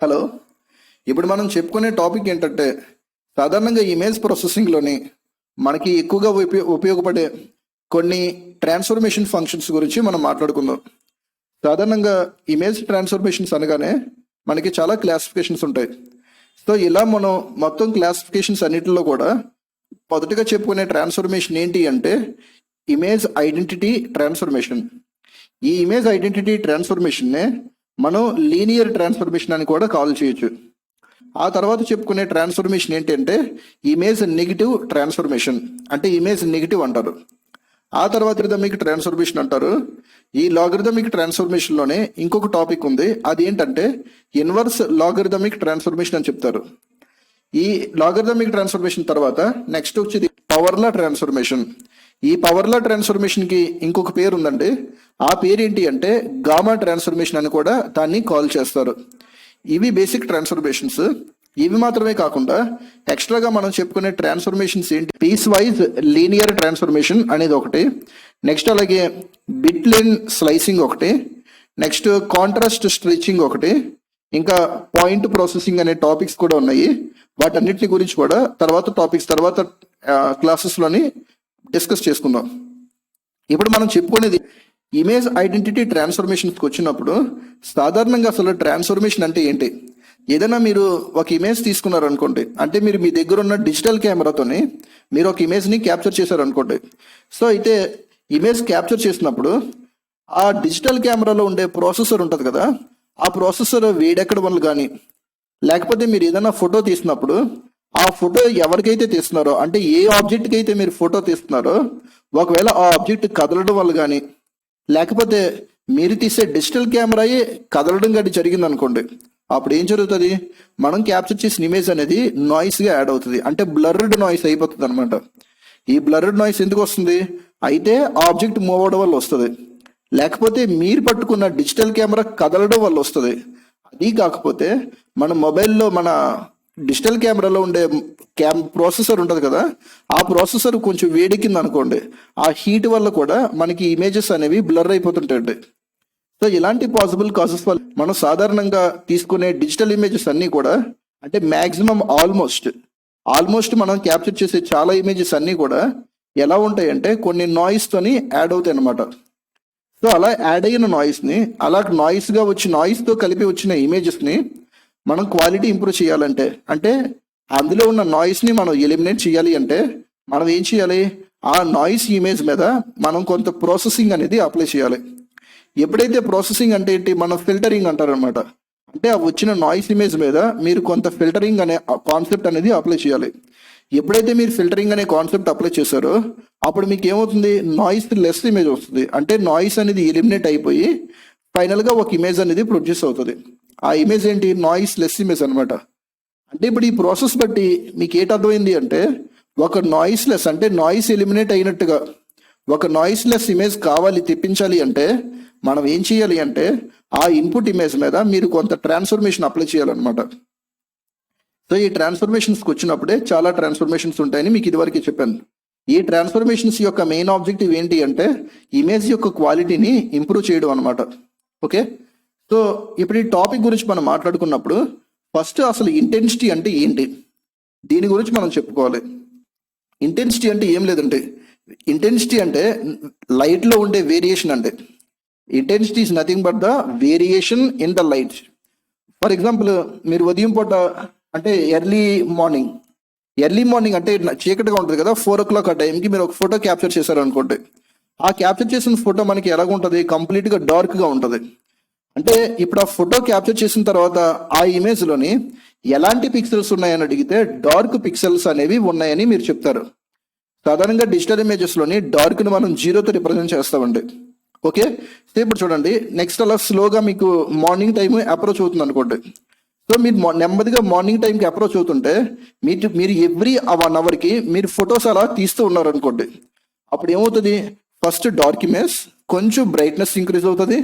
Hello. ఇప్పుడు మనం చెప్పుకునే టాపిక్ ఏంటంటే సాధారణంగా ఇమేజ్ ప్రాసెసింగ్లోని మనకి ఎక్కువగా ఉపయోగపడే కొన్ని ట్రాన్స్ఫర్మేషన్ ఫంక్షన్స్ గురించి మనం మాట్లాడుకుందాం. సాధారణంగా ఇమేజ్ ట్రాన్స్ఫర్మేషన్స్ అనగానే మనకి చాలా క్లాసిఫికేషన్స్ ఉంటాయి. సో ఇలా మనం మొత్తం క్లాసిఫికేషన్స్ అన్నిటిలో కూడా మొదటగా చెప్పుకునే ట్రాన్స్ఫర్మేషన్ ఏంటి అంటే ఇమేజ్ ఐడెంటిటీ ట్రాన్స్ఫర్మేషన్. ఈ ఇమేజ్ ఐడెంటిటీ ట్రాన్స్ఫర్మేషన్నే మనం లీనియర్ ట్రాన్స్ఫర్మేషన్ అని కూడా కాల్ చేయొచ్చు. ఆ తర్వాత చెప్పుకునే ట్రాన్స్ఫర్మేషన్ ఏంటంటే ఇమేజ్ నెగిటివ్ ట్రాన్స్ఫర్మేషన్, అంటే ఇమేజ్ నెగిటివ్ అంటారు. ఆ తర్వాత లాగరిథమిక్ ట్రాన్స్ఫర్మేషన్ అంటారు. ఈ లాగరిథమిక్ ట్రాన్స్ఫర్మేషన్లోనే ఇంకొక టాపిక్ ఉంది, అది ఏంటంటే ఇన్వర్స్ లాగరిథమిక్ ట్రాన్స్ఫర్మేషన్ అని చెప్తారు. ఈ లాగరిథమిక్ ట్రాన్స్ఫర్మేషన్ తర్వాత నెక్స్ట్ వచ్చేది పవర్లా ట్రాన్స్ఫర్మేషన్. ఈ పవర్లా ట్రాన్స్ఫర్మేషన్కి ఇంకొక పేరు ఉందండి. ఆ పేరు ఏంటి అంటే గామా ట్రాన్స్ఫర్మేషన్ అని కూడా దాన్ని కాల్ చేస్తారు. ఇవి బేసిక్ ట్రాన్స్ఫర్మేషన్స్. ఇవి మాత్రమే కాకుండా ఎక్స్ట్రాగా మనం చెప్పుకునే ట్రాన్స్ఫర్మేషన్స్ ఏంటి, పీస్ వైజ్ లీనియర్ ట్రాన్స్ఫర్మేషన్ అనేది ఒకటి, నెక్స్ట్ అలాగే బిట్ లెన్ స్లైసింగ్ ఒకటి, నెక్స్ట్ కాంట్రాస్ట్ స్ట్రెచింగ్ ఒకటి, ఇంకా పాయింట్ ప్రాసెసింగ్ అనే టాపిక్స్ కూడా ఉన్నాయి. వాటన్నిటిని గురించి కూడా తర్వాత క్లాసెస్లోని డిస్కస్ చేసుకుందాం. ఇప్పుడు మనం చెప్పుకునేది ఇమేజ్ ఐడెంటిటీ ట్రాన్స్ఫర్మేషన్స్కి వచ్చినప్పుడు సాధారణంగా అసలు ట్రాన్స్ఫర్మేషన్ అంటే ఏంటి. ఏదైనా మీరు ఒక ఇమేజ్ తీసుకున్నారు అనుకోండి, అంటే మీరు మీ దగ్గర ఉన్న డిజిటల్ కెమెరాతోని మీరు ఒక ఇమేజ్ని క్యాప్చర్ చేశారు అనుకోండి. సో అయితే ఇమేజ్ క్యాప్చర్ చేసినప్పుడు ఆ డిజిటల్ కెమెరాలో ఉండే ప్రాసెసర్ ఉంటుంది కదా, ఆ ప్రాసెసర్ వేడెక్కడం వల్ల కానీ, లేకపోతే మీరు ఏదైనా ఫోటో తీసినప్పుడు ఆ ఫోటో ఎవరికైతే తీస్తున్నారో, అంటే ఏ ఆబ్జెక్ట్కి అయితే మీరు ఫోటో తీస్తున్నారో, ఒకవేళ ఆ ఆబ్జెక్ట్ కదలడం వల్ల కానీ, లేకపోతే మీరు తీసే డిజిటల్ కెమెరాయే కదలడం కానీ జరిగింది అనుకోండి, అప్పుడు ఏం జరుగుతుంది, మనం క్యాప్చర్ చేసిన ఇమేజ్ అనేది నాయిస్గా యాడ్ అవుతుంది, అంటే బ్లర్డ్ నాయిస్ అయిపోతుంది అనమాట. ఈ బ్లర్డ్ నాయిస్ ఎందుకు వస్తుంది, అయితే ఆబ్జెక్ట్ మూవ్ అవడం వల్ల వస్తుంది, లేకపోతే మీరు పట్టుకున్న డిజిటల్ కెమెరా కదలడం వల్ల వస్తుంది. అది కాకపోతే మన మొబైల్లో మన డిజిటల్ కెమెరాలో ఉండే ప్రాసెసర్ ఉంటుంది కదా, ఆ ప్రాసెసర్ కొంచెం వేడెక్కింది అనుకోండి, ఆ హీట్ వల్ల కూడా మనకి ఇమేజెస్ అనేవి బ్లర్ అయిపోతుంటాయండి. సో ఇలాంటి పాసిబుల్ కాజెస్ వల్ల మనం సాధారణంగా తీసుకునే డిజిటల్ ఇమేజెస్ అన్నీ కూడా, అంటే మ్యాక్సిమం ఆల్మోస్ట్ మనం క్యాప్చర్ చేసే చాలా ఇమేజెస్ అన్నీ కూడా ఎలా ఉంటాయంటే కొన్ని నాయిస్తోని యాడ్ అవుతాయి అన్నమాట. సో అలా యాడ్ అయిన నాయిస్ని, అలా నాయిస్గా వచ్చి నాయిస్తో కలిపి వచ్చిన ఇమేజెస్ని మనం క్వాలిటీ ఇంప్రూవ్ చేయాలంటే, అంటే అందులో ఉన్న నాయిస్ని మనం ఎలిమినేట్ చేయాలి అంటే మనం ఏం చేయాలి, ఆ నాయిస్ ఇమేజ్ మీద మనం కొంత ప్రాసెసింగ్ అనేది అప్లై చేయాలి. ఎప్పుడైతే ప్రాసెసింగ్ అంటే ఏంటి, మనం ఫిల్టరింగ్ అంటారనమాట. అంటే ఆ వచ్చిన నాయిస్ ఇమేజ్ మీద మీరు కొంత ఫిల్టరింగ్ అనే కాన్సెప్ట్ అనేది అప్లై చేయాలి. ఎప్పుడైతే మీరు ఫిల్టరింగ్ అనే కాన్సెప్ట్ అప్లై చేశారో అప్పుడు మీకు ఏమవుతుంది, నాయిస్ లెస్ ఇమేజ్ వస్తుంది. అంటే నాయిస్ అనేది ఎలిమినేట్ అయిపోయి ఫైనల్గా ఒక ఇమేజ్ అనేది ప్రొడ్యూస్ అవుతుంది. ఆ ఇమేజ్ ఏంటి, నాయిస్ లెస్ ఇమేజ్ అనమాట. అంటే ఇప్పుడు ఈ ప్రాసెస్ బట్టి మీకు ఏంటి అర్థమైంది అంటే, ఒక నాయిస్ లెస్, అంటే నాయిస్ ఎలిమినేట్ అయినట్టుగా ఒక నాయిస్ లెస్ ఇమేజ్ కావాలి, తెప్పించాలి అంటే మనం ఏం చేయాలి అంటే ఆ ఇన్పుట్ ఇమేజ్ మీద మీరు కొంత ట్రాన్స్ఫర్మేషన్ అప్లై చేయాలన్నమాట. సో ఈ ట్రాన్స్ఫర్మేషన్స్కి వచ్చినప్పుడే చాలా ట్రాన్స్ఫర్మేషన్స్ ఉంటాయని మీకు ఇదివరకు చెప్పాను. ఈ ట్రాన్స్ఫర్మేషన్స్ యొక్క మెయిన్ ఆబ్జెక్టివ్ ఏంటి అంటే ఇమేజ్ యొక్క క్వాలిటీని ఇంప్రూవ్ చేయడం అనమాట. ఓకే, సో ఇప్పుడు ఈ టాపిక్ గురించి మనం మాట్లాడుకున్నప్పుడు ఫస్ట్ అసలు ఇంటెన్సిటీ అంటే ఏంటి, దీని గురించి మనం చెప్పుకోవాలి. ఇంటెన్సిటీ అంటే ఏం లేదంటే, ఇంటెన్సిటీ అంటే లైట్లో ఉండే వేరియేషన్. అంటే intensity is nothing but the variation in the light. For example మీరు ఉదయం పూట, అంటే ఎర్లీ మార్నింగ్ అంటే చీకటిగా ఉంటుంది కదా, 4 o'clock ఆ టైంకి మీరు ఒక ఫోటో క్యాప్చర్ చేశారు అనుకోండి. ఆ క్యాప్చర్ చేసిన ఫోటో మనకి ఎలాగుంటుంది, కంప్లీట్గా డార్క్గా ఉంటుంది. అంటే ఇప్పుడు ఆ ఫోటో క్యాప్చర్ చేసిన తర్వాత ఆ ఇమేజ్లోని ఎలాంటి పిక్సెల్స్ ఉన్నాయని అడిగితే డార్క్ పిక్సెల్స్ అనేవి ఉన్నాయని మీరు చెప్తారు. సాధారణంగా డిజిటల్ ఇమేజెస్లోని డార్క్ని మనం 0తో రిప్రజెంట్ చేస్తామండి. ఓకే, సో ఇప్పుడు చూడండి, నెక్స్ట్ అలా స్లోగా మీకు మార్నింగ్ టైం అప్రోచ్ అవుతుంది అనుకోండి. సో మీరు నెమ్మదిగా మార్నింగ్ టైంకి అప్రోచ్ అవుతుంటే మీరు ఎవ్రీ 1 hourకి మీరు ఫొటోస్ అలా తీస్తూ ఉన్నారు అనుకోండి. అప్పుడు ఏమవుతుంది, ఫస్ట్ డార్క్ ఇమేజ్, కొంచెం బ్రైట్నెస్ ఇంక్రీజ్ అవుతుంది,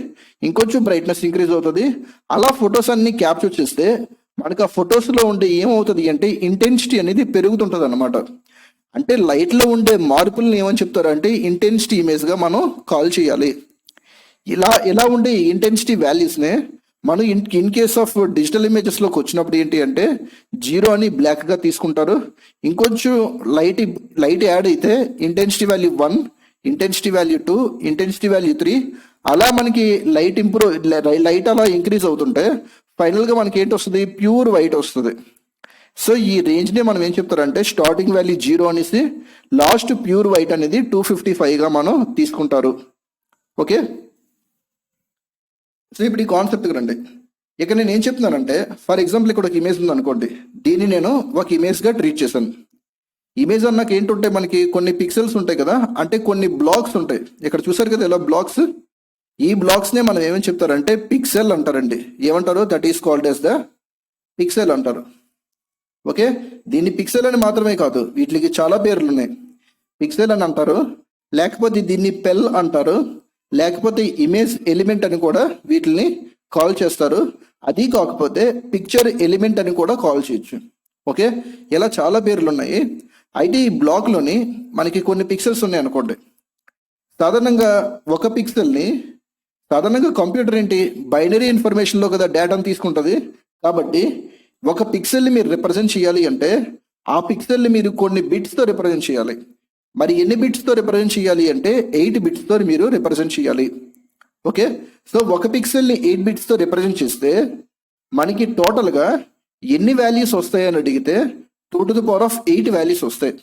ఇంకొంచెం బ్రైట్నెస్ ఇంక్రీజ్ అవుతుంది. అలా ఫొటోస్ అన్ని క్యాప్చర్ చేస్తే మనకు ఆ ఫొటోస్లో ఉండే ఏమవుతుంది అంటే ఇంటెన్సిటీ అనేది పెరుగుతుంటుంది అనమాట. అంటే లైట్లో ఉండే మార్పులను ఏమని చెప్తారు అంటే ఇంటెన్సిటీ ఇమేజ్గా మనం కాల్ చేయాలి. ఇలా ఉండే ఇంటెన్సిటీ వాల్యూస్నే మనం ఇన్ కేస్ ఆఫ్ డిజిటల్ ఇమేజెస్లోకి వచ్చినప్పుడు ఏంటి అంటే జీరో అని బ్లాక్గా తీసుకుంటారు. ఇంకొంచెం లైట్ యాడ్ అయితే intensity value 1, intensity value 2, intensity value 3, అలా మనకి లైట్ అలా ఇంక్రీజ్ అవుతుంటే ఫైనల్గా మనకి ఏంటి వస్తుంది, ప్యూర్ వైట్ వస్తుంది. సో ఈ రేంజ్ని మనం ఏం చెప్తారంటే స్టార్టింగ్ వాల్యూ 0 అనేసి లాస్ట్ ప్యూర్ వైట్ అనేది 255గా మనం తీసుకుంటారు. ఓకే, సో ఇప్పుడు ఈ కాన్సెప్ట్కి రండి. ఇక్కడ నేను ఏం చెప్తున్నానంటే ఫర్ ఎగ్జాంపుల్ ఇక్కడ ఒక ఇమేజ్ ఉంది అనుకోండి, దీన్ని నేను ఒక ఇమేజ్గా ట్రీట్ చేశాను. ఇమేజ్ అన్నాక ఏంటుంటే మనకి కొన్ని పిక్సెల్స్ ఉంటాయి కదా, అంటే కొన్ని బ్లాక్స్ ఉంటాయి. ఇక్కడ చూసారు కదా ఇలా బ్లాక్స్, ఈ బ్లాక్స్నే మనం ఏమని చెప్తారంటే పిక్సెల్ అంటారండి. ఏమంటారు, that is called as the pixel అంటారు. ఓకే, దీన్ని పిక్సెల్ అని మాత్రమే కాదు, వీటికి చాలా పేర్లు ఉన్నాయి. పిక్సెల్ అని అంటారు, లేకపోతే దీన్ని పెల్ అంటారు, లేకపోతే ఇమేజ్ ఎలిమెంట్ అని కూడా వీటిని కాల్ చేస్తారు. అది కాకపోతే పిక్చర్ ఎలిమెంట్ అని కూడా కాల్ చేయొచ్చు. ఓకే, ఇలా చాలా పేర్లు ఉన్నాయి. అయితే ఈ బ్లాక్లోని మనకి కొన్ని పిక్సెల్స్ ఉన్నాయి అనుకోండి. సాధారణంగా కంప్యూటర్ ఏంటి, బైనరీ ఇన్ఫర్మేషన్లో కదా డేటాను తీసుకుంటుంది. కాబట్టి ఒక పిక్సెల్ని మీరు రిప్రజెంట్ చేయాలి అంటే ఆ పిక్సెల్ని మీరు కొన్ని బిట్స్తో రిప్రజెంట్ చేయాలి. మరి ఎన్ని బిట్స్తో రిప్రజెంట్ చేయాలి అంటే 8 బిట్స్తో మీరు రిప్రజెంట్ చేయాలి. ఓకే, సో ఒక పిక్సెల్ని 8 బిట్స్తో రిప్రజెంట్ చేస్తే మనకి టోటల్గా ఎన్ని వాల్యూస్ వస్తాయని అడిగితే 2⁸ వాల్యూస్ వస్తాయి.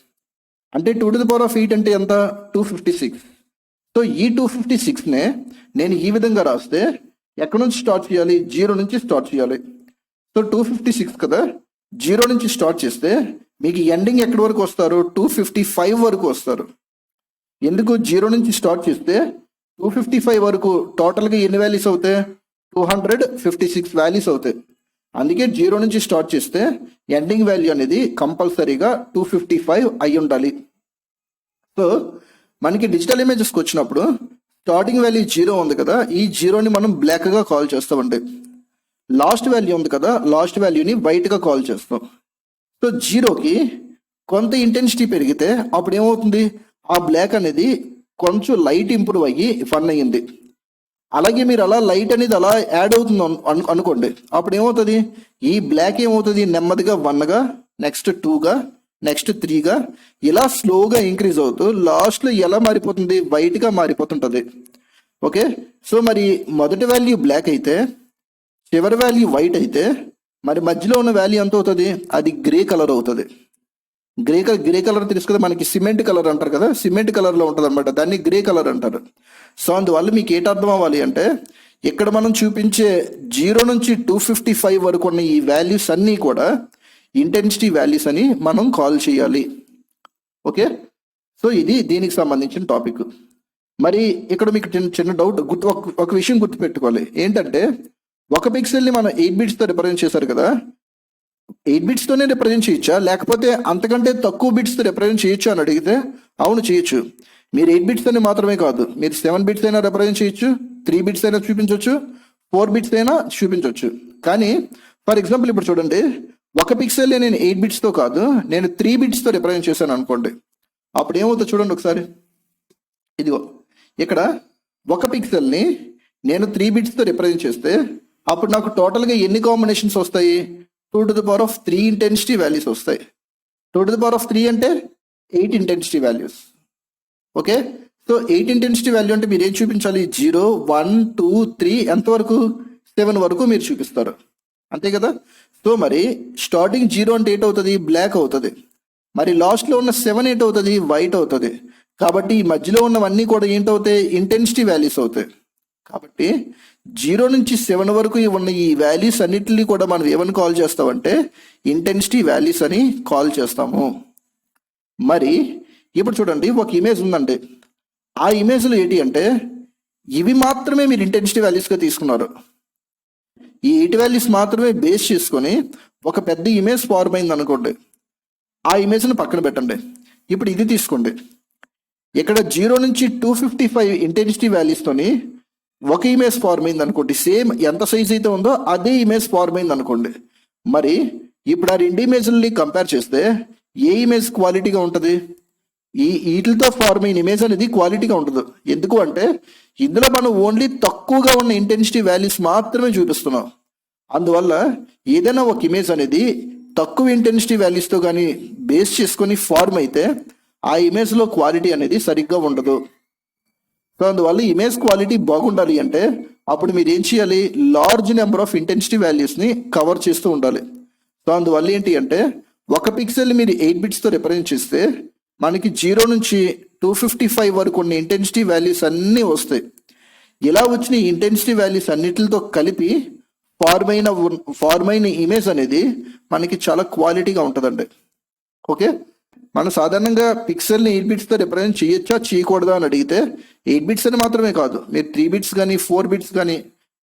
అంటే 2⁸ అంటే ఎంత, 256. సో ఈ 256నే నేను ఈ విధంగా రాస్తే ఎక్కడి నుంచి స్టార్ట్ చేయాలి, 0 నుంచి స్టార్ట్ చేయాలి. సో 256 కదా, 0 నుంచి స్టార్ట్ చేస్తే మీకు ఎండింగ్ ఎక్కడి వరకు వస్తారు, 255 వరకు వస్తారు. ఎందుకు, 0 నుంచి స్టార్ట్ చేస్తే 255 వరకు టోటల్గా ఎన్ని వాల్యూస్ అవుతాయి, 256 వాల్యూస్ అవుతాయి. అందుకే 0 నుంచి స్టార్ట్ చేస్తే ఎండింగ్ వాల్యూ అనేది కంపల్సరీగా 255 అయి ఉండాలి. సో మనకి డిజిటల్ ఇమేజెస్కి వచ్చినప్పుడు స్టార్టింగ్ వాల్యూ 0 ఉంది కదా, ఈ 0ని మనం బ్లాక్గా కాల్ చేస్తామండి. లాస్ట్ వాల్యూ ఉంది కదా, లాస్ట్ వాల్యూని వైట్గా కాల్ చేస్తాం. సో 0కి కొంత ఇంటెన్సిటీ పెరిగితే అప్పుడు ఏమవుతుంది, ఆ బ్లాక్ అనేది కొంచెం లైట్ ఇంప్రూవ్ అయ్యి 1 అయ్యింది. అలాగే మీరు అలా లైట్ అనేది అలా యాడ్ అవుతుంది అనుకోండి, అప్పుడు ఏమవుతుంది, ఈ బ్లాక్ ఏమవుతుంది, నెమ్మదిగా 1గా, నెక్స్ట్ 2గా, నెక్స్ట్ 3గా ఇలా స్లోగా ఇంక్రీజ్ అవుతూ లాస్ట్లో ఎలా మారిపోతుంది, వైట్గా మారిపోతుంటుంది. ఓకే, సో మరి మొదటి వాల్యూ బ్లాక్ అయితే చివరి వాల్యూ వైట్ అయితే మరి మధ్యలో ఉన్న వాల్యూ ఎంత అవుతుంది, అది గ్రే కలర్ అవుతుంది. గ్రే కలర్ తెలుసు కదా మనకి, సిమెంట్ కలర్ అంటారు కదా, సిమెంట్ కలర్లో ఉంటుంది అనమాట, దాన్ని గ్రే కలర్ అంటారు. సో అందువల్ల మీకు ఏంటి అర్థం అవ్వాలి అంటే ఇక్కడ మనం చూపించే 0 నుంచి 255 వరకు ఉన్న ఈ వాల్యూస్ అన్నీ కూడా ఇంటెన్సిటీ వాల్యూస్ అని మనం కాల్ చేయాలి. ఓకే, సో ఇది దీనికి సంబంధించిన టాపిక్. మరి ఇక్కడ మీకు చిన్న డౌట్, ఒక విషయం గుర్తుపెట్టుకోవాలి ఏంటంటే ఒక పిక్సెల్ని మనం 8 బిట్స్తో రిప్రజెంట్ చేశారు కదా, 8 బిట్స్తోనే రిప్రజెంట్ చేయొచ్చా, లేకపోతే అంతకంటే తక్కువ బిట్స్తో రిప్రజెంట్ చేయొచ్చు అని అడిగితే అవును చేయొచ్చు. మీరు 8 బిట్స్తోనే మాత్రమే కాదు, మీరు 7 బిట్స్ అయినా రిప్రజెంట్ చేయొచ్చు, 3 బిట్స్ అయినా చూపించవచ్చు, 4 బిట్స్ అయినా చూపించవచ్చు. కానీ ఫర్ ఎగ్జాంపుల్ ఇప్పుడు చూడండి, ఒక పిక్సెల్ని నేను 8 బిట్స్తో కాదు, నేను 3 బిట్స్తో రిప్రజెంట్ చేశాను అనుకోండి, అప్పుడు ఏమవుతుందో చూడండి ఒకసారి. ఇదిగో ఇక్కడ ఒక పిక్సెల్ని నేను 3 బిట్స్తో రిప్రజెంట్ చేస్తే అప్పుడు నాకు టోటల్గా ఎన్ని కాంబినేషన్స్ వస్తాయి, 2⁻³ ఇంటెన్సిటీ వాల్యూస్ వస్తాయి. 2⁻³ అంటే 8 intensity values. Okay, so 8 intensity value అంటే మీరు ఏం చూపించాలి, 0, 1, 2, 3 ఎంతవరకు, 7 వరకు మీరు చూపిస్తారు, అంతే కదా. సో మరి స్టార్టింగ్ 0 అంటే ఏంటవుతుంది, బ్లాక్ అవుతుంది. మరి లాస్ట్లో ఉన్న 7 ఏంటవుతుంది, వైట్ అవుతుంది. కాబట్టి ఈ మధ్యలో ఉన్నవన్నీ కూడా ఏంటవుతాయి, ఇంటెన్సిటీ వాల్యూస్ అవుతాయి. కాబట్టి 0 నుంచి 7 వరకు ఉన్న ఈ వాల్యూస్ అన్నిటిని కూడా మనం ఏమని కాల్ చేస్తామంటే ఇంటెన్సిటీ వాల్యూస్ అని కాల్ చేస్తాము. మరి ఇప్పుడు చూడండి, ఒక ఇమేజ్ ఉందండి, ఆ ఇమేజ్లో ఏంటి అంటే ఇవి మాత్రమే మీరు ఇంటెన్సిటీ వాల్యూస్గా తీసుకున్నారు. ఈ 8 వాల్యూస్ మాత్రమే బేస్ చేసుకొని ఒక పెద్ద ఇమేజ్ ఫార్మ్ అయింది అనుకోండి, ఆ ఇమేజ్ని పక్కన పెట్టండి. ఇప్పుడు ఇది తీసుకోండి, ఇక్కడ 0 నుంచి 255 ఇంటెన్సిటీ వాల్యూస్తోని ఒక ఇమేజ్ ఫార్మ్ అయింది అనుకోండి, సేమ్ ఎంత సైజ్ అయితే ఉందో అదే ఇమేజ్ ఫార్మ్ అయింది అనుకోండి. మరి ఇప్పుడు ఆ 2 ఇమేజ్ని కంపేర్ చేస్తే ఏ ఇమేజ్ క్వాలిటీగా ఉంటుంది, వీటితో ఫార్మ్ అయిన ఇమేజ్ అనేది క్వాలిటీగా ఉండదు. ఎందుకు అంటే ఇందులో మనం ఓన్లీ తక్కువగా ఉన్న ఇంటెన్సిటీ వాల్యూస్ మాత్రమే చూపిస్తున్నాం. అందువల్ల ఏదైనా ఒక ఇమేజ్ అనేది తక్కువ ఇంటెన్సిటీ వాల్యూస్తో కానీ బేస్ చేసుకొని ఫార్మ్ అయితే ఆ ఇమేజ్లో క్వాలిటీ అనేది సరిగ్గా ఉండదు. సో అందువల్ల ఇమేజ్ క్వాలిటీ బాగుండాలి అంటే అప్పుడు మీరు ఏం చేయాలి, లార్జ్ నెంబర్ ఆఫ్ ఇంటెన్సిటీ వాల్యూస్ని కవర్ చేస్తూ ఉండాలి. సో అందువల్ల ఏంటి అంటే ఒక పిక్సెల్ మీరు 8 బిట్స్తో రిప్రజెంట్ చేస్తే మనకి 0 నుంచి 255 వరకు ఉన్న ఇంటెన్సిటీ వాల్యూస్ అన్నీ వస్తాయి. ఇలా వచ్చిన ఇంటెన్సిటీ వాల్యూస్ అన్నిటితో కలిపి ఫార్మ్ అయిన ఇమేజ్ అనేది మనకి చాలా క్వాలిటీగా ఉంటుందండి. ఓకే, మనం సాధారణంగా పిక్సెల్ని 8 బిట్స్తో రిప్రజెంట్ చేయొచ్చా చేయకూడదా అని అడిగితే 8 బిట్స్ అని మాత్రమే కాదు, మీరు 3 బిట్స్ కానీ 4 బిట్స్ కానీ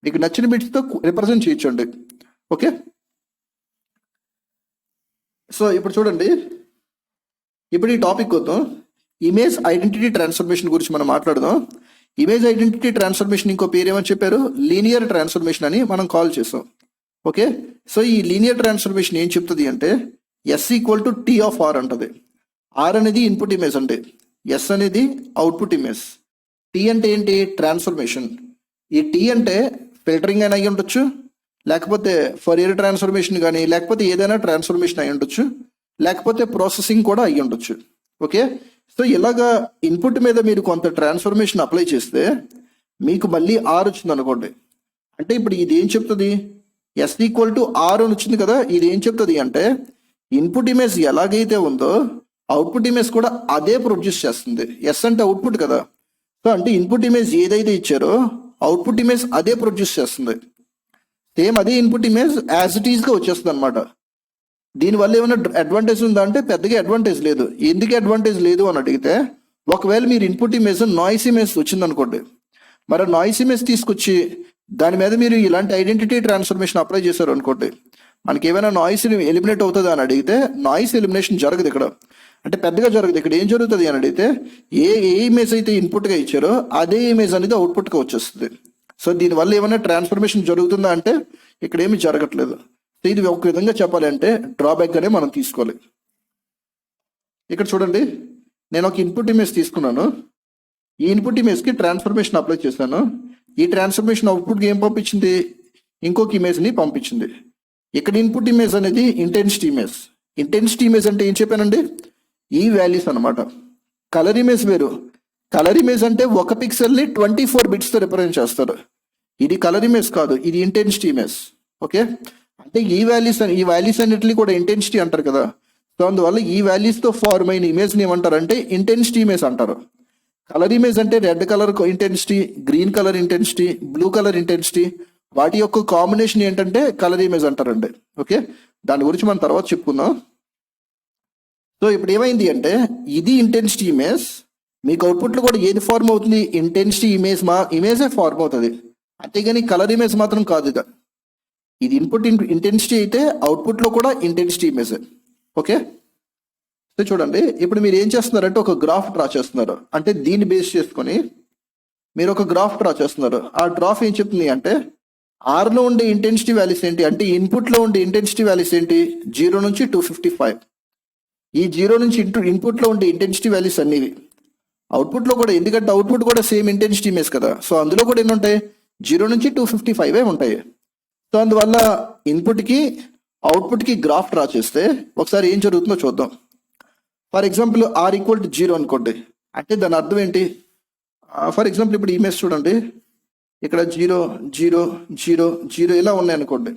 మీకు నచ్చిన బిట్స్తో రిప్రజెంట్ చేయొచ్చండి. ఓకే, సో ఇప్పుడు చూడండి, ఇప్పుడు ఈ టాపిక్ వద్దాం. ఇమేజ్ ఐడెంటిటీ ట్రాన్స్ఫర్మేషన్ గురించి మనం మాట్లాడదాం. ఇమేజ్ ఐడెంటిటీ ట్రాన్స్ఫర్మేషన్ ఇంకో పేరు ఏమని చెప్పారు, లీనియర్ ట్రాన్స్ఫర్మేషన్ అని మనం కాల్ చేస్తాం. ఓకే, సో ఈ లీనియర్ ట్రాన్స్ఫర్మేషన్ ఏం చెప్తుంది అంటే S equal to T of R అంటది. R అనేది ఇన్పుట్ ఇమేజ్ అంటే, S అనేది అవుట్పుట్ ఇమేజ్. T అంటే ఏంటి, ట్రాన్స్ఫర్మేషన్. ఈ T అంటే ఫిల్టరింగ్ అయినా అయ్యి ఉండొచ్చు, లేకపోతే ఫోరియర్ ట్రాన్స్ఫర్మేషన్ కానీ, లేకపోతే ఏదైనా ట్రాన్స్ఫర్మేషన్ అయి ఉండొచ్చు, లేకపోతే ప్రాసెసింగ్ కూడా అయ్యి ఉండొచ్చు. ఓకే, సో ఇలాగా ఇన్పుట్ మీద మీరు కొంత ట్రాన్స్ఫర్మేషన్ అప్లై చేస్తే మీకు మళ్ళీ R వచ్చింది అనుకోండి. అంటే ఇప్పుడు ఇది ఏం చెప్తుంది, S ఈక్వల్ టు R అని వచ్చింది కదా, ఇది ఏం చెప్తుంది అంటే ఇన్పుట్ ఇమేజ్ ఎలాగైతే ఉందో అవుట్పుట్ ఇమేజ్ కూడా అదే ప్రొడ్యూస్ చేస్తుంది. S అంటే అవుట్పుట్ కదా, సో అంటే ఇన్పుట్ ఇమేజ్ ఏదైతే ఇచ్చారో అవుట్పుట్ ఇమేజ్ అదే ప్రొడ్యూస్ చేస్తుంది. సేమ్ అదే ఇన్పుట్ ఇమేజ్ యాజ్ ఇట్ ఈస్గా వచ్చేస్తుంది అనమాట. దీనివల్ల ఏమైనా అడ్వాంటేజ్ ఉందా అంటే పెద్దగా అడ్వాంటేజ్ లేదు. ఎందుకు అడ్వాంటేజ్ లేదు అని అడిగితే, ఒకవేళ మీరు ఇన్పుట్ ఇమేజ్ నాయిస్ ఇమేజ్ వచ్చిందనుకోండి, మరి నాయిస్ ఇమేజ్ తీసుకొచ్చి దాని మీద మీరు ఇలాంటి ఐడెంటిటీ ట్రాన్స్ఫర్మేషన్ అప్లై చేశారు అనుకోండి, మనకి ఏమైనా నాయిస్ ఎలిమినేట్ అవుతుందా అని అడిగితే నాయిస్ ఎలిమినేషన్ జరగదు ఇక్కడ, అంటే పెద్దగా జరగదు. ఇక్కడ ఏం జరుగుతుంది అని అడిగితే ఏ ఇమేజ్ అయితే ఇన్పుట్గా ఇచ్చారో అదే ఇమేజ్ అనేది అవుట్పుట్గా వచ్చేస్తుంది. సో దీనివల్ల ఏమైనా ట్రాన్స్ఫర్మేషన్ జరుగుతుందా అంటే ఇక్కడ ఏమి జరగట్లేదు. సో ఇది ఒక విధంగా చెప్పాలి అంటే డ్రాబ్యాక్ గానే మనం తీసుకోవాలి. ఇక్కడ చూడండి, నేను ఒక ఇన్పుట్ ఇమేజ్ తీసుకున్నాను, ఈ ఇన్పుట్ ఇమేజ్కి ట్రాన్స్ఫర్మేషన్ అప్లై చేశాను. ఈ ట్రాన్స్ఫర్మేషన్ అవుట్పుట్కి ఏం పంపించింది, ఇంకొక ఇమేజ్ని పంపించింది. ఇక్కడ ఇన్పుట్ ఇమేజ్ అనేది ఇంటెన్సిటీ ఇమేజ్. ఇంటెన్సిటీ ఇమేజ్ అంటే ఏం చెప్పానండి, ఈ వాల్యూస్ అనమాట. కలర్ ఇమేజ్ వేరు. కలర్ ఇమేజ్ అంటే ఒక పిక్సెల్ని 24 బిట్స్తో రిప్రజెంట్ చేస్తారు. ఇది కలర్ ఇమేజ్ కాదు, ఇది ఇంటెన్సిటీ ఇమేజ్. ఓకే, అంటే ఈ వాల్యూస్ అన్నిటిని కూడా ఇంటెన్సిటీ అంటారు కదా. సో అందువల్ల ఈ వాల్యూస్తో ఫార్మ్ అయిన ఇమేజ్ని ఏమంటారు అంటే ఇంటెన్సిటీ ఇమేజ్ అంటారు. కలర్ ఇమేజ్ అంటే red colour intensity, green colour intensity, blue colour intensity, వాటి యొక్క కాంబినేషన్ ఏంటంటే కలర్ ఇమేజ్ అంటారండి. ఓకే, దాని గురించి మనం తర్వాత చెప్పుకుందాం. సో ఇప్పుడు ఏమైంది అంటే ఇది ఇంటెన్సిటీ ఇమేజ్, మీకు అవుట్పుట్లో కూడా ఏది ఫార్మ్ అవుతుంది, ఇంటెన్సిటీ ఇమేజే ఫార్మ్ అవుతుంది, అంతేగాని కలర్ ఇమేజ్ మాత్రం కాదు. ఇది ఇన్పుట్ ఇంటెన్సిటీ అయితే అవుట్పుట్లో కూడా ఇంటెన్సిటీ ఇమేజ్. ఓకే, సో చూడండి, ఇప్పుడు మీరు ఏం చేస్తున్నారంటే ఒక గ్రాఫ్ డ్రా చేస్తున్నారు. అంటే దీన్ని బేస్ చేసుకొని మీరు ఒక గ్రాఫ్ డ్రా చేస్తున్నారు. ఆ గ్రాఫ్ ఏం చెప్తుంది అంటే ఆర్లో ఉండే ఇంటెన్సిటీ వాల్యూస్ ఏంటి అంటే ఇన్పుట్లో ఉండే ఇంటెన్సిటీ వాల్యూస్ ఏంటి 0 నుంచి 255. ఈ 0 నుంచి ఇన్పుట్లో ఉండే ఇంటెన్సిటీ వాల్యూస్ అన్నివి అవుట్పుట్లో కూడా, ఎందుకంటే అవుట్పుట్ కూడా సేమ్ ఇంటెన్సిటీ ఇమేజ్ కదా, సో అందులో కూడా ఎన్ని ఉంటాయి 0 నుంచి 255 ఉంటాయి. సో అందువల్ల ఇన్పుట్కి అవుట్పుట్కి గ్రాఫ్ డ్రా చేస్తే ఒకసారి ఏం జరుగుతుందో చూద్దాం. For example R equal to 0 అనుకోండి, అంటే దాని అర్థం ఏంటి, ఫర్ ఎగ్జాంపుల్ ఇప్పుడు ఇమేజ్ చూడండి, ఇక్కడ 0 0 0 0 ఇలా ఉన్నాయి అనుకోండి.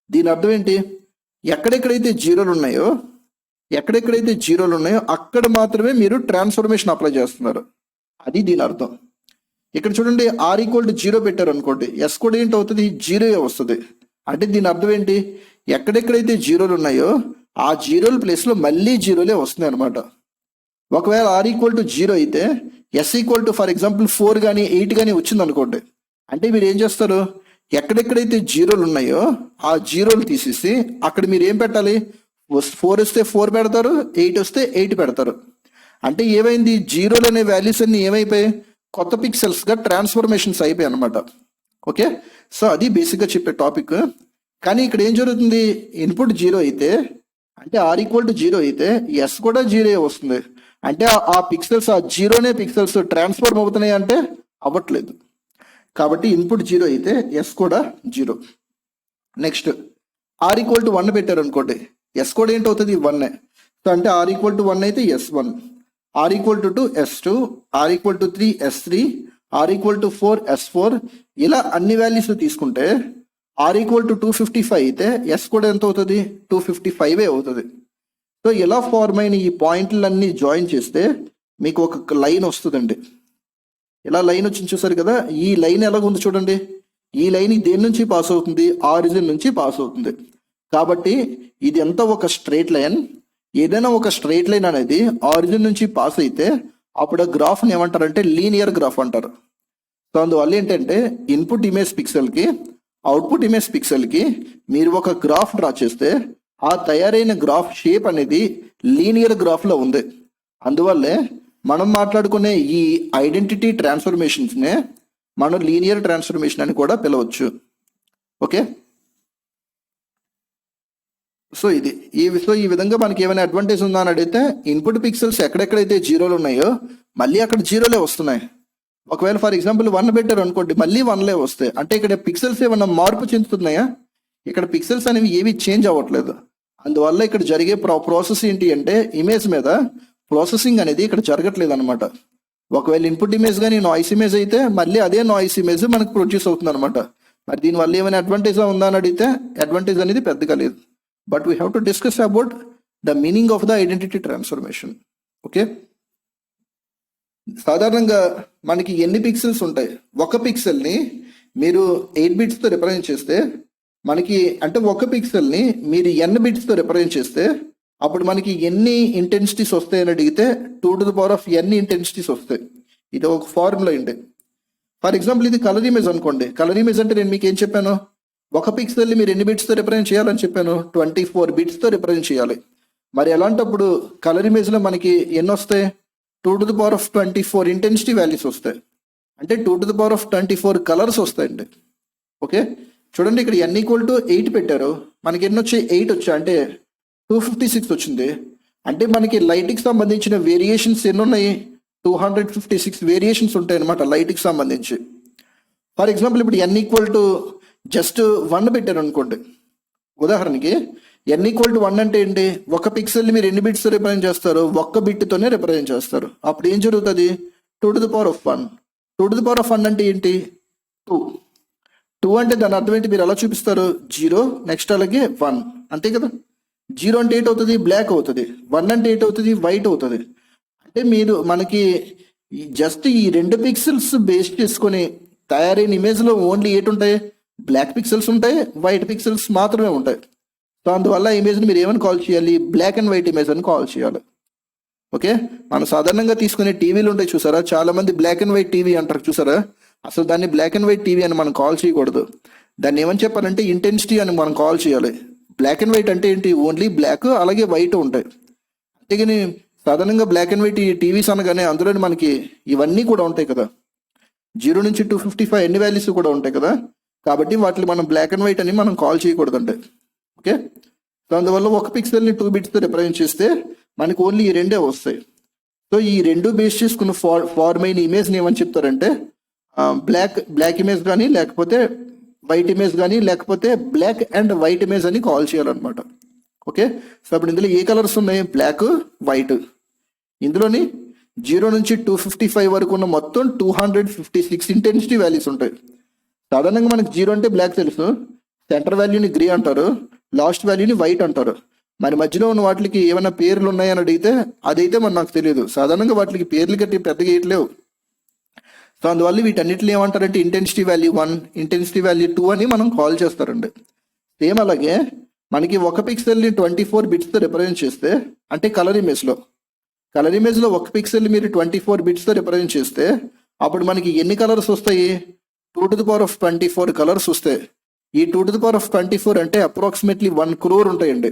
దీని అర్థం ఏంటి, ఎక్కడెక్కడైతే జీరోలు ఉన్నాయో అక్కడ మాత్రమే మీరు ట్రాన్స్ఫర్మేషన్ అప్లై చేస్తున్నారు, అది దీని అర్థం. ఇక్కడ చూడండి R ఈక్వల్ టు 0 పెట్టారు అనుకోండి, S కూడా ఏంటి అవుతుంది 0 వస్తుంది. అంటే దీని అర్థం ఏంటి, ఎక్కడెక్కడైతే జీరోలు ఉన్నాయో ఆ జీరోల ప్లేస్లో మళ్ళీ జీరోలే వస్తున్నాయి అనమాట. ఒకవేళ R ఈక్వల్ టు 0 అయితే S equal to for example 4 కానీ 8 కానీ వచ్చింది అనుకోండి, అంటే మీరు ఏం చేస్తారు, ఎక్కడెక్కడైతే జీరోలు ఉన్నాయో ఆ జీరోలు తీసేసి అక్కడ మీరు ఏం పెట్టాలి, 4 వస్తే 4 పెడతారు, 8 వస్తే 8 పెడతారు. అంటే ఏమైంది, జీరోలు అనే వాల్యూస్ అన్ని ఏమైపోయాయి, కొత్త పిక్సెల్స్గా ట్రాన్స్ఫర్మేషన్స్ అయిపోయాయి అనమాట. ఓకే, సో అది బేసిక్గా చెప్పే టాపిక్. కానీ ఇక్కడ ఏం జరుగుతుంది, ఇన్పుట్ 0 అయితే అంటే R ఈక్వల్ టు 0 అయితే S కూడా 0 వస్తుంది. అంటే ఆ పిక్సెల్స్, ఆ జీరోనే పిక్సెల్స్ ట్రాన్స్ఫార్మ్ అవుతున్నాయి అంటే అవ్వట్లేదు. కాబట్టి ఇన్పుట్ జీరో అయితే ఎస్ కూడా జీరో. నెక్స్ట్ ఆర్ ఈక్వల్ టు 1 పెట్టారు అనుకోండి, ఎస్ కూడా ఏంటవుతుంది 1. సో అంటే ఆర్ ఈక్వల్ టు 1 అయితే S1, r equal to 2 S2, r equal to 3 S3, r equal to 4 S4. ఇలా అన్ని వాల్యూస్ తీసుకుంటే ఆర్ ఈక్వల్ టు 255 అయితే ఎస్ కూడా ఎంత అవుతుంది 255 అవుతుంది. సో ఇలా ఫార్మ్ అయిన ఈ పాయింట్లన్నీ జాయిన్ చేస్తే మీకు ఒక లైన్ వస్తుందండి. ఇలా లైన్ వచ్చింది చూసారు కదా, ఈ లైన్ ఎలాగుంది చూడండి. ఈ లైన్ దేని నుంచి పాస్ అవుతుంది, ఆరిజిన్ నుంచి పాస్ అవుతుంది. కాబట్టి ఇది ఎంత ఒక స్ట్రైట్ లైన్. ఏదైనా ఒక స్ట్రైట్ లైన్ అనేది ఆరిజిన్ నుంచి పాస్ అయితే అప్పుడు ఆ గ్రాఫ్ని ఏమంటారంటే లీనియర్ గ్రాఫ్ అంటారు. సో అందువల్ల ఏంటంటే ఇన్పుట్ ఇమేజ్ పిక్సెల్కి అవుట్పుట్ ఇమేజ్ పిక్సెల్కి మీరు ఒక గ్రాఫ్ డ్రా చేస్తే ఆ తయారైన గ్రాఫ్ షేప్ అనేది లీనియర్ గ్రాఫ్లో ఉంది. అందువల్లే మనం మాట్లాడుకునే ఈ ఐడెంటిటీ ట్రాన్స్ఫర్మేషన్స్నే మనం లీనియర్ ట్రాన్స్ఫర్మేషన్ అని కూడా పిలవచ్చు. ఓకే, సో ఈ విధంగా మనకి ఏమైనా అడ్వాంటేజ్ ఉందా అని అడిగితే ఇన్పుట్ పిక్సెల్స్ ఎక్కడెక్కడైతే జీరోలు ఉన్నాయో మళ్ళీ అక్కడ జీరోలే వస్తున్నాయి. ఒకవేళ ఫర్ ఎగ్జాంపుల్ 1 పెట్టారు అనుకోండి, మళ్ళీ 1లే వస్తాయి. అంటే ఇక్కడ పిక్సెల్స్ ఏమన్నా మార్పు చెందుతున్నాయా? ఇక్కడ పిక్సెల్స్ అనేవి ఏవి చేంజ్ అవ్వట్లేదు. అందువల్ల ఇక్కడ జరిగే ప్రాసెస్ ఏంటి అంటే ఇమేజ్ మీద ప్రాసెసింగ్ అనేది ఇక్కడ జరగట్లేదు అనమాట. ఒకవేళ ఇన్పుట్ ఇమేజ్ కానీ నాయిస్ ఇమేజ్ అయితే మళ్ళీ అదే నాయిస్ ఇమేజ్ మనకు ప్రొడ్యూస్ అవుతుంది అనమాట. మరి దీనివల్ల ఏమైనా అడ్వాంటేజ్ ఉందా అని అడిగితే అడ్వాంటేజ్ అనేది పెద్దగా లేదు. But we have to discuss about the meaning of the identity transformation. Okay, సాధారణంగా మనకి ఎన్ని పిక్సెల్స్ ఉంటాయి? ఒక పిక్సెల్ని మీరు 8 బిట్స్తో రిప్రజెంట్ చేస్తే మనకి, అంటే ఒక పిక్సెల్ని మీరు n బిట్స్తో రిప్రజెంట్ చేస్తే అప్పుడు మనకి ఎన్ని ఇంటెన్సిటీస్ వస్తాయని అడిగితే 2n ఇంటెన్సిటీస్ వస్తాయి. ఇది ఒక ఫార్ములా అండి. ఫర్ ఎగ్జాంపుల్ ఇది కలర్ ఇమేజ్ అనుకోండి. కలర్ ఇమేజ్ అంటే నేను మీకు ఏం చెప్పాను, ఒక పిక్సెల్ని మీరు ఎన్ని బిట్స్తో రిప్రజెంట్ చేయాలని చెప్పాను, 24 బిట్స్తో రిప్రజెంట్ చేయాలి. మరి అలాంటప్పుడు కలర్ ఇమేజ్లో మనకి ఎన్ని వస్తాయి? 2^24 ఇంటెన్సిటీ వాల్యూస్ వస్తాయి. అంటే 2^24 కలర్స్ వస్తాయండి. ఓకే, చూడండి ఇక్కడ n = 8 పెట్టారు, మనకి ఎన్ని వచ్చాయి? 8 వచ్చాయి, అంటే 256 వచ్చింది. అంటే మనకి లైట్కి సంబంధించిన వేరియేషన్స్ ఎన్ని ఉన్నాయి? 256 వేరియేషన్స్ ఉంటాయి అనమాట లైట్కి సంబంధించి. ఫర్ ఎగ్జాంపుల్ ఇప్పుడు n జస్ట్ 1 పెట్టారు అనుకోండి. ఉదాహరణకి n = 1 అంటే ఏంటి? ఒక పిక్సెల్ని మీరు ఎన్ని బిట్స్ రిప్రజెంట్ చేస్తారు? ఒక్క బిట్తోనే రిప్రజెంట్ చేస్తారు. అప్పుడు ఏం జరుగుతుంది? 2^1. 2^1 అంటే ఏంటి? 2 అంటే దాని అర్థం ఏంటి? మీరు ఎలా చూపిస్తారు? 0 నెక్స్ట్ అలాగే 1, అంతే కదా. 0 అంటే ఏంటవుతుంది? బ్లాక్ అవుతుంది. 1 అంటే ఏంటవుతుంది? వైట్ అవుతుంది. అంటే మీరు మనకి జస్ట్ ఈ 2 పిక్సెల్స్ బేస్ చేసుకొని తయారైన ఇమేజ్లో ఓన్లీ ఉంటాయి? బ్లాక్ పిక్సెల్స్ ఉంటాయి, వైట్ పిక్సెల్స్ మాత్రమే ఉంటాయి. సో అందువల్ల ఇమేజ్ని మీరు ఏమని కాల్ చేయాలి? బ్లాక్ అండ్ వైట్ ఇమేజ్ అని కాల్ చేయాలి. ఓకే, మనం సాధారణంగా తీసుకునే టీవీలు ఉంటాయి చూసారా, చాలా మంది బ్లాక్ అండ్ వైట్ టీవీ అంటారు చూసారా. అసలు దాన్ని బ్లాక్ అండ్ వైట్ టీవీ అని మనం కాల్ చేయకూడదు. దాన్ని ఏమని చెప్పాలంటే ఇంటెన్సిటీ అని మనం కాల్ చేయాలి. బ్లాక్ అండ్ వైట్ అంటే ఏంటి? ఓన్లీ బ్లాక్ అలాగే వైట్ ఉంటాయి. అంతేగాని సాధారణంగా బ్లాక్ అండ్ వైట్ టీవీస్ అనగానే అందులో మనకి ఇవన్నీ కూడా ఉంటాయి కదా, 0 నుంచి 255 ఎన్ని వాల్యూస్ కూడా ఉంటాయి కదా. కాబట్టి వాటిని మనం బ్లాక్ అండ్ వైట్ అని మనం కాల్ చేయకూడదండి. ఓకే, సో అందువల్ల ఒక పిక్సెల్ని 2 బిట్స్తో రిప్రజెంట్ చేస్తే మనకు ఓన్లీ ఈ 2 వస్తాయి. సో ఈ 2 బేస్ చేసుకున్న ఫార్మ్ అయిన ఇమేజ్ని ఏమని చెప్తారంటే బ్లాక్ ఇమేజ్ కానీ, లేకపోతే వైట్ ఇమేజ్ కానీ, లేకపోతే బ్లాక్ అండ్ వైట్ ఇమేజ్ అని కాల్ చేయాలన్నమాట. ఓకే, సో అప్పుడు ఇందులో ఏ కలర్స్ ఉన్నాయి? Black, white. ఇందులోని 0 నుంచి 255 వరకు ఉన్న మొత్తం 256 ఇంటెన్సిటీ వాల్యూస్ ఉంటాయి. సాధారణంగా మనకి 0 అంటే బ్లాక్ తెలుసు, సెంటర్ వాల్యూని గ్రే అంటారు, లాస్ట్ వాల్యూని వైట్ అంటారు. మరి మధ్యలో ఉన్న వాటికి ఏమైనా పేర్లు ఉన్నాయని అడిగితే అదైతే మరి నాకు తెలియదు. సాధారణంగా వాటికి పేర్లు కట్టి పెద్దగా వేయట్లేవు. సో అందువల్ల వీటన్నిటిని ఏమంటారంటే ఇంటెన్సిటీ వాల్యూ 1, ఇంటెన్సిటీ వాల్యూ 2 అని మనం కాల్ చేస్తారండి. సేమ్ అలాగే మనకి ఒక పిక్సెల్ని 24 బిట్స్తో రిప్రజెంట్ చేస్తే, అంటే కలర్ ఇమేజ్లో ఒక పిక్సెల్ని మీరు 24 బిట్స్తో రిప్రజెంట్ చేస్తే అప్పుడు మనకి ఎన్ని కలర్స్ వస్తాయి? 2^24 కలర్స్ వస్తాయి. ఈ 2^24 అంటే అప్రాక్సిమేట్లీ 1 crore ఉంటాయండి.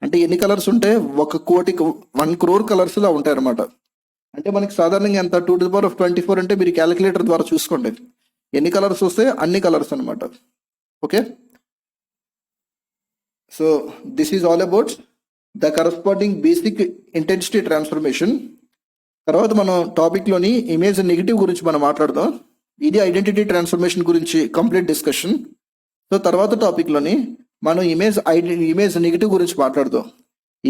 అంటే ఎన్ని కలర్స్ ఉంటాయి? 1 కోటికి 1 crore కలర్స్ లా ఉంటాయి అనమాట. అంటే మనకి సాధారణంగా ఎంత 2^24 అంటే మీరు క్యాలిక్యులేటర్ ద్వారా చూసుకోండి ఎన్ని కలర్స్ వస్తాయి, అన్ని కలర్స్ అనమాట. Okay, so this is all about the corresponding basic intensity transformation. తర్వాత మనం టాపిక్లోని ఇమేజ్ నెగిటివ్ గురించి మనం మాట్లాడదాం. ఇది ఐడెంటిటీ ట్రాన్స్ఫర్మేషన్ గురించి కంప్లీట్ డిస్కషన్. సో తర్వాత టాపిక్లోని మనం ఇమేజ్ నెగిటివ్ గురించి మాట్లాడదాం.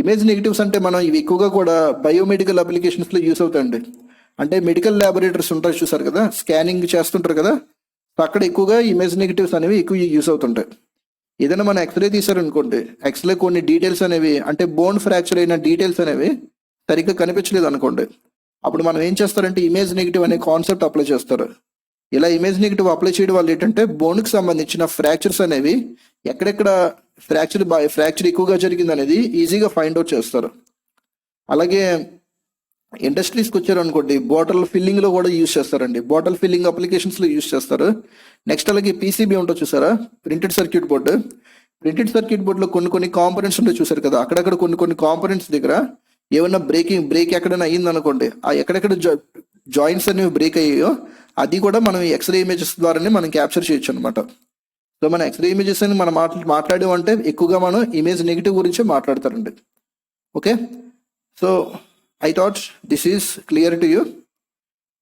ఇమేజ్ నెగిటివ్స్ అంటే మనం ఇవి ఎక్కువగా కూడా బయోమెడికల్ అప్లికేషన్స్లో యూస్ అవుతాయండి. అంటే మెడికల్ ల్యాబొరేటరీస్ ఉంటాయి చూసారు కదా, స్కానింగ్ చేస్తుంటారు కదా, అక్కడ ఎక్కువగా ఇమేజ్ నెగిటివ్స్ అనేవి ఎక్కువ యూస్ అవుతుంటాయి. ఏదైనా మనం ఎక్స్రే తీసారనుకోండి, ఎక్స్రే కొన్ని డీటెయిల్స్ అనేవి అంటే బోన్ ఫ్రాక్చర్ అయిన డీటెయిల్స్ అనేవి సరిగ్గా కనిపించలేదు అనుకోండి, అప్పుడు మనం ఏం చేస్తారంటే ఇమేజ్ నెగిటివ్ అనే కాన్సెప్ట్ అప్లై చేస్తారు. ఇలా ఇమేజ్ నెగిటివ్ అప్లై చేయడం వల్ల ఏంటంటే బోన్కి సంబంధించిన ఫ్రాక్చర్స్ అనేవి ఎక్కడెక్కడ ఫ్రాక్చర్ ఎక్కువగా జరిగింది అనేది ఈజీగా ఫైండ్ అవుట్ చేస్తారు. అలాగే ఇండస్ట్రీస్కి వచ్చారనుకోండి, బాటిల్ ఫిల్లింగ్లో కూడా యూస్ చేస్తారండి. బాటిల్ ఫిల్లింగ్ అప్లికేషన్స్లో యూస్ చేస్తారు. నెక్స్ట్ అలాగే పీసీబీ ఉంటుంది చూసారా, printed circuit board. Printed circuit బోర్డులో కొన్ని కాంపోనెంట్స్ ఉంటాయి చూసారు కదా, అక్కడక్కడ కొన్ని కాంపోనెంట్స్ దగ్గర ఏమన్నా బ్రేక్ ఎక్కడైనా అయ్యింది అనుకోండి, ఆ ఎక్కడెక్కడ జాయింట్స్ అనేవి బ్రేక్ అయ్యాయో అది కూడా మనం ఎక్స్రే ఇమేజెస్ ద్వారానే మనం క్యాప్చర్ చేయొచ్చు అనమాట. సో మన ఎక్స్రే ఇమేజెస్ అని మనం మాట్లాడామంటే ఎక్కువగా మనం ఇమేజ్ నెగిటివ్ గురించి మాట్లాడతారండి. Okay, so I thought this is clear to you.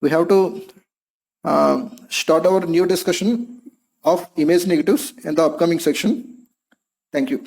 We have to start our new discussion of image negatives in the upcoming section. Thank you.